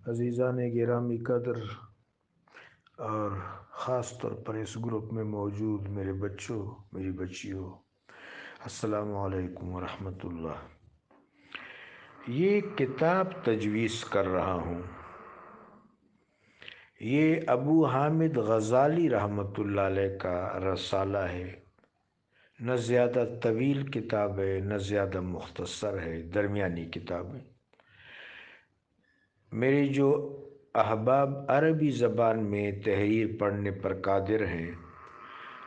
عزیزان گرامی قدر اور خاص طور پر اس گروپ میں موجود میرے بچوں، میری بچیوں، السلام علیکم ورحمۃ اللہ۔ یہ کتاب تجویز کر رہا ہوں، یہ ابو حامد غزالی رحمۃ اللہ علیہ کا رسالہ ہے۔ نہ زیادہ طویل کتاب ہے نہ زیادہ مختصر ہے، درمیانی کتاب ہے۔ میرے جو احباب عربی زبان میں تحریر پڑھنے پر قادر ہیں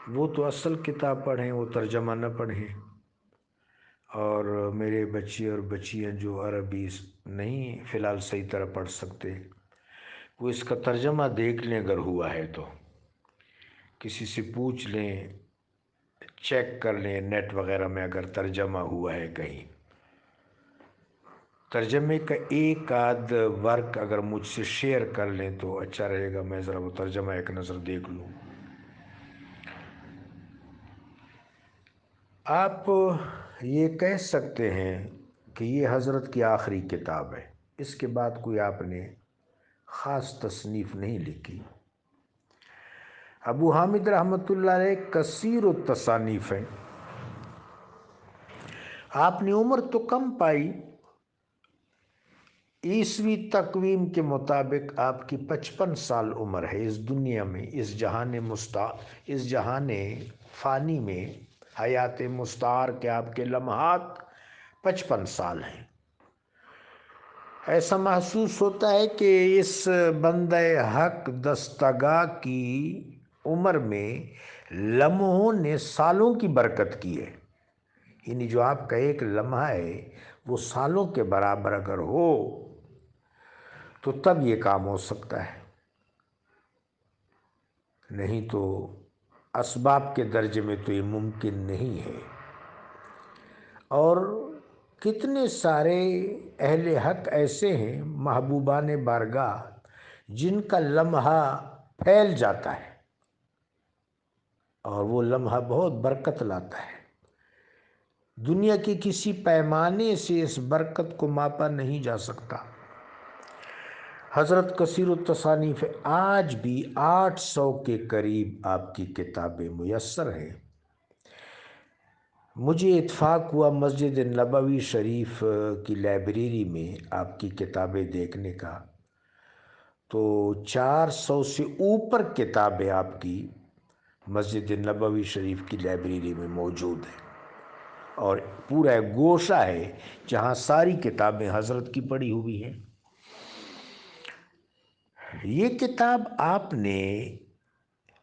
وہ تو اصل کتاب پڑھیں، وہ ترجمہ نہ پڑھیں، اور میرے بچے اور بچیاں جو عربی نہیں فی الحال صحیح طرح پڑھ سکتے وہ اس کا ترجمہ دیکھ لیں، اگر ہوا ہے تو کسی سے پوچھ لیں، چیک کر لیں نیٹ وغیرہ میں اگر ترجمہ ہوا ہے کہیں۔ ترجمے کا ایک آدھ ورک اگر مجھ سے شیئر کر لیں تو اچھا رہے گا، میں ذرا وہ ترجمہ ایک نظر دیکھ لوں۔ آپ یہ کہہ سکتے ہیں کہ یہ حضرت کی آخری کتاب ہے، اس کے بعد کوئی آپ نے خاص تصنیف نہیں لکھی۔ ابو حامد رحمۃ اللہ علیہ کثیر التصانیف ہیں، آپ نے عمر تو کم پائی، عیسوی تقویم کے مطابق آپ کی 55 سال عمر ہے اس دنیا میں، اس جہان فانی میں، حیات مستعار کے آپ کے لمحات 55 سال ہیں۔ ایسا محسوس ہوتا ہے کہ اس بندہ حق دستگاہ کی عمر میں لمحوں نے سالوں کی برکت کی ہے، یعنی جو آپ کا ایک لمحہ ہے وہ سالوں کے برابر اگر ہو تو تب یہ کام ہو سکتا ہے، نہیں تو اسباب کے درجے میں تو یہ ممکن نہیں ہے۔ اور کتنے سارے اہل حق ایسے ہیں محبوبان بارگاہ جن کا لمحہ پھیل جاتا ہے اور وہ لمحہ بہت برکت لاتا ہے، دنیا کے کسی پیمانے سے اس برکت کو ماپا نہیں جا سکتا۔ حضرت کثیر التصانیف آج بھی 800 کے قریب آپ کی کتابیں میسر ہیں۔ مجھے اتفاق ہوا مسجد نبوی شریف کی لائبریری میں آپ کی کتابیں دیکھنے کا، تو 400 سے اوپر کتابیں آپ کی مسجد نبوی شریف کی لائبریری میں موجود ہیں، اور پورا ایک گوشہ ہے جہاں ساری کتابیں حضرت کی پڑھی ہوئی ہیں۔ یہ کتاب آپ نے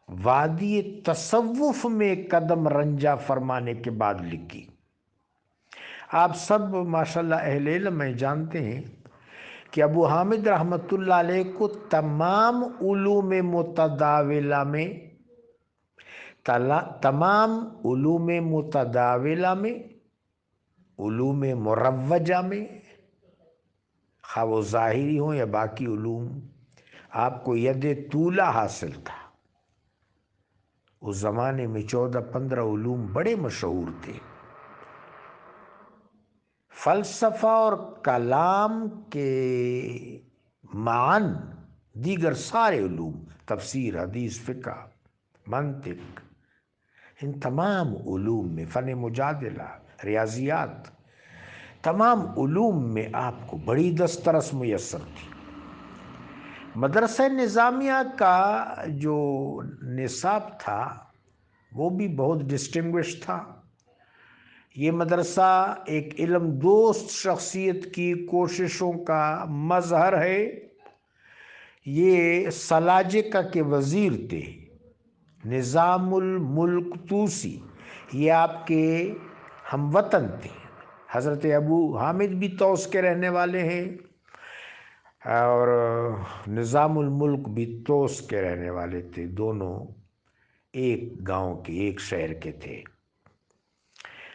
وادی تصوف میں قدم رنجہ فرمانے کے بعد لکھی۔ آپ سب ماشاءاللہ اہل علم میں جانتے ہیں کہ ابو حامد رحمۃ اللہ علیہ کو تمام علوم متداولہ میں، علوم مروجہ میں، خواہ وہ ظاہری ہوں یا باقی علوم، آپ کو ید طولہ حاصل تھا۔ اس زمانے میں 14-15 علوم بڑے مشہور تھے، فلسفہ اور کلام کے معن، دیگر سارے علوم، تفسیر، حدیث، فقہ، منطق، ان تمام علوم میں، فن مجادلہ، ریاضیات، تمام علوم میں آپ کو بڑی دسترس میسر تھی۔ مدرسہ نظامیہ کا جو نصاب تھا وہ بھی بہت ڈسٹنگوش تھا۔ یہ مدرسہ ایک علم دوست شخصیت کی کوششوں کا مظہر ہے۔ یہ سلاجقہ کے وزیر تھے، نظام الملک طوسی، یہ آپ کے ہم وطن تھے۔ حضرت ابو حامد بھی طوس کے رہنے والے ہیں اور نظام الملک بھی طوس کے رہنے والے تھے، دونوں ایک گاؤں کے، ایک شہر کے تھے۔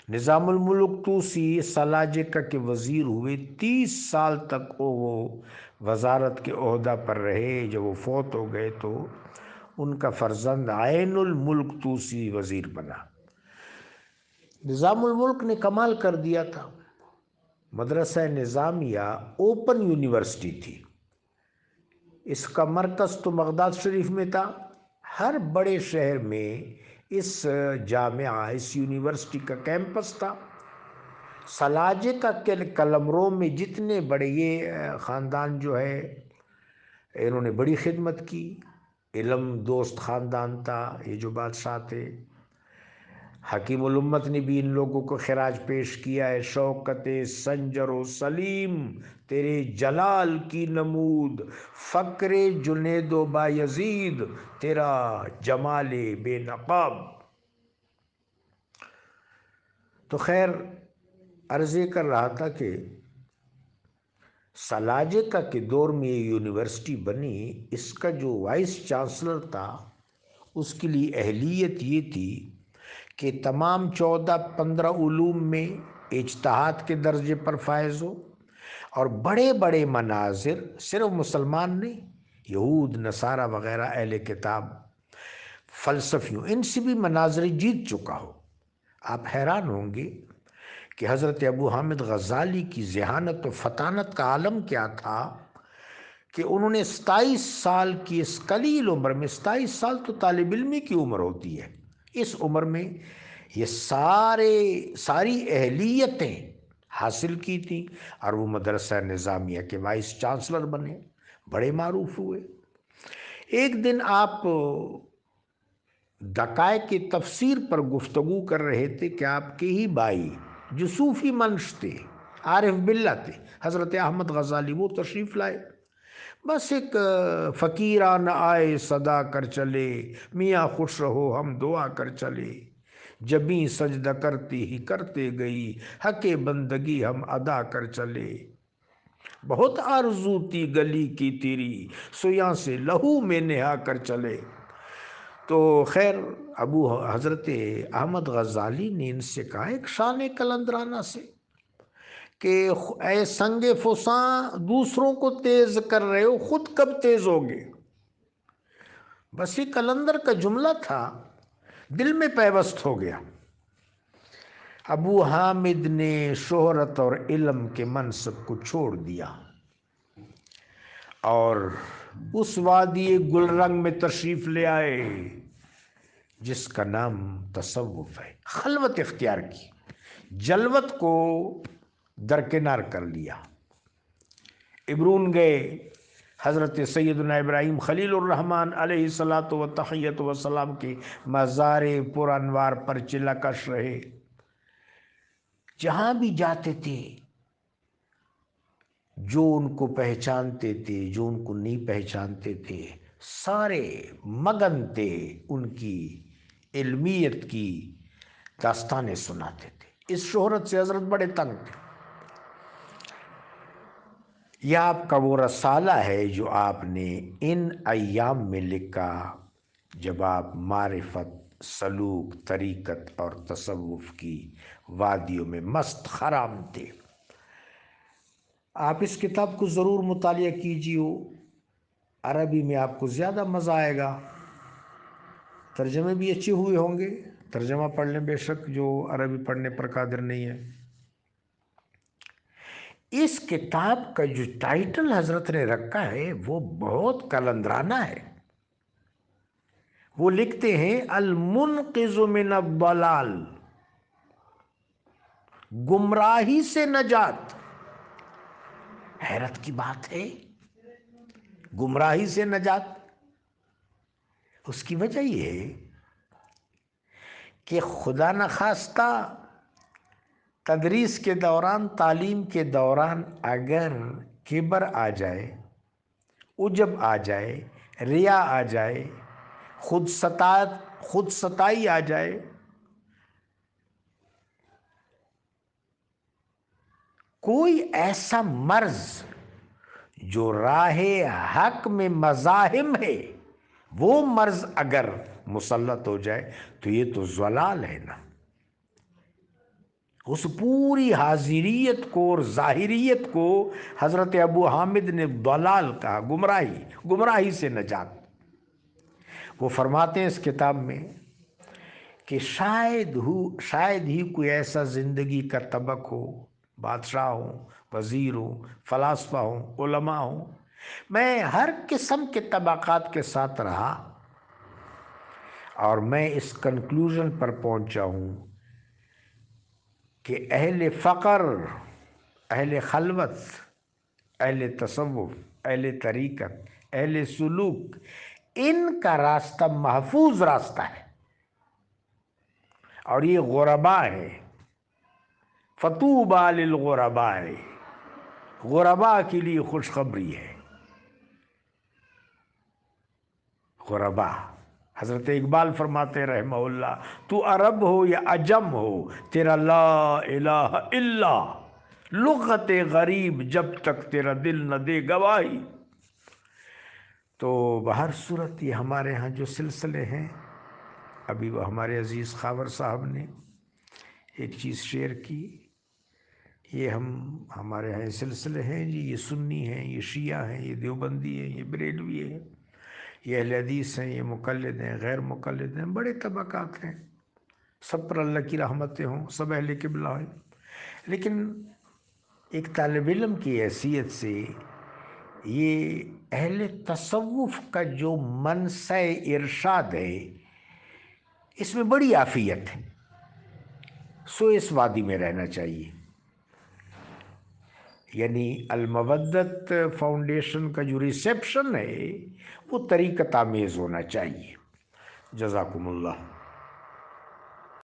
نظام الملک طوسی سلاجقہ کے وزیر ہوئے، 30 سال تک وہ وزارت کے عہدہ پر رہے۔ جب وہ فوت ہو گئے تو ان کا فرزند عین الملک طوسی وزیر بنا۔ نظام الملک نے کمال کر دیا تھا۔ مدرسہ نظامیہ اوپن یونیورسٹی تھی، اس کا مرکز تو بغداد شریف میں تھا۔ ہر بڑے شہر میں اس جامعہ، اس یونیورسٹی کا کیمپس تھا۔ سلاجقہ کے قلمرو میں جتنے بڑے یہ خاندان جو ہے انہوں نے بڑی خدمت کی، علم دوست خاندان تھا یہ جو بادشاہ تھے۔ حکیم الامت نے بھی ان لوگوں کو خراج پیش کیا ہے۔ شوکت سنجر و سلیم تیرے جلال کی نمود، فقر جنید و بایزید تیرا جمال بے نقاب۔ تو خیر عرض یہ کر رہا تھا کہ سلاجقہ کے دور میں یہ یونیورسٹی بنی، اس کا جو وائس چانسلر تھا اس کے لیے اہلیت یہ تھی کہ تمام 14-15 علوم میں اجتہاد کے درجے پر فائز ہو، اور بڑے بڑے مناظر، صرف مسلمان نہیں، یہود نصارہ وغیرہ اہل کتاب فلسفیوں، ان سے بھی مناظر جیت چکا ہو۔ آپ حیران ہوں گے کہ حضرت ابو حامد غزالی کی ذہانت و فطانت کا عالم کیا تھا کہ انہوں نے 27 سال کی اس قلیل عمر میں، 27 سال تو طالب علمی کی عمر ہوتی ہے، اس عمر میں یہ ساری اہلیتیں حاصل کی تھیں، اور وہ مدرسہ نظامیہ کے وائس چانسلر بنے، بڑے معروف ہوئے۔ ایک دن آپ دقائق کی تفسیر پر گفتگو کر رہے تھے کہ آپ کے ہی بھائی جو صوفی منش تھے، عارف باللہ تھے، حضرت احمد غزالی، وہ تشریف لائے۔ بس ایک فقیران آئے صدا کر چلے، میاں خوش رہو ہم دعا کر چلے، جبیں سجدہ کرتی ہی کرتے گئی، حق بندگی ہم ادا کر چلے، بہت آرزو تھی گلی کی تیری، سویاں سے لہو میں نہا کر چلے۔ تو خیر حضرت احمد غزالی نے ان سے کہا ایک شان قلندرانہ سے کہ اے سنگ فساں دوسروں کو تیز کر رہے ہو، خود کب تیز ہوگے؟ بس یہ قلندر کا جملہ تھا، دل میں پیوست ہو گیا۔ ابو حامد نے شہرت اور علم کے منصب کو چھوڑ دیا اور اس وادی گل رنگ میں تشریف لے آئے جس کا نام تصوف ہے۔ خلوت اختیار کی، جلوت کو درکنار کر لیا۔ ابرون گئے، حضرت سیدنا ابراہیم خلیل الرحمن علیہ الصلاۃ والتحیۃ والسلام کی مزار پر انوار پر چلکش رہے۔ جہاں بھی جاتے تھے جو ان کو پہچانتے تھے، جو ان کو نہیں پہچانتے تھے، سارے مگن تھے ان کی علمیت کی داستانیں سناتے تھے۔ اس شہرت سے حضرت بڑے تنگ تھے۔ یہ آپ کا وہ رسالہ ہے جو آپ نے ان ایام میں لکھا جب آپ معرفت، سلوک، طریقت اور تصوف کی وادیوں میں مست خرام تھے۔ آپ اس کتاب کو ضرور مطالعہ کیجیے، عربی میں آپ کو زیادہ مزہ آئے گا، ترجمے بھی اچھے ہوئے ہوں گے، ترجمہ پڑھ لیں بے شک جو عربی پڑھنے پر قادر نہیں ہے۔ اس کتاب کا جو ٹائٹل حضرت نے رکھا ہے وہ بہت قلندرانہ ہے۔ وہ لکھتے ہیں المنقذ من الضلال، گمراہی سے نجات۔ حیرت کی بات ہے، گمراہی سے نجات۔ اس کی وجہ یہ ہے کہ خدا نخواستہ تدریس کے دوران، تعلیم کے دوران اگر کبر آ جائے، عجب آ جائے، ریا آ جائے، خود ستائی آ جائے، کوئی ایسا مرض جو راہ حق میں مزاحم ہے، وہ مرض اگر مسلط ہو جائے تو یہ تو ضلال ہے نا۔ اس پوری حاضریت کو اور ظاہریت کو حضرت ابو حامد نے ضلال کہا، گمراہی سے نجات۔ وہ فرماتے ہیں اس کتاب میں کہ شاید ہی کوئی ایسا زندگی کا طبق ہو، بادشاہ ہوں، وزیر ہوں، فلاسفہ ہوں، علماء ہوں، میں ہر قسم کے طبقات کے ساتھ رہا اور میں اس کنکلوژن پر پہنچا ہوں کہ اہل فقر، اہل خلوت، اہل تصوف، اہل طریقت، اہل سلوک، ان کا راستہ محفوظ راستہ ہے، اور یہ غرباء ہے۔ فطوبی للغرباء، غرباء کے لیے خوشخبری ہے۔ غرباء، حضرت اقبال فرماتے رحمہ اللہ، تو عرب ہو یا عجم ہو، تیرا لا الہ الا لغت غریب جب تک تیرا دل نہ دے گواہی۔ تو بہر صورت یہ ہمارے ہاں جو سلسلے ہیں، ابھی وہ ہمارے عزیز خاور صاحب نے ایک چیز شیئر کی، یہ ہمارے ہاں سلسلے ہیں جی، یہ سنی ہیں، یہ شیعہ ہیں، یہ دیوبندی ہیں، یہ بریلوی ہیں، یہ اہل حدیث ہیں، یہ مقلد ہیں، غیر مقلد ہیں، بڑے طبقات ہیں، سب پر اللہ کی رحمتیں ہوں، سب اہل قبلہ ہیں۔ لیکن ایک طالب علم کی حیثیت سے یہ اہل تصوف کا جو منصع ارشاد ہے، اس میں بڑی عافیت ہے، سو اس وادی میں رہنا چاہیے۔ یعنی المودت فاؤنڈیشن کا جو ریسیپشن ہے وہ طریقت آمیز ہونا چاہیے۔ جزاکم اللہ۔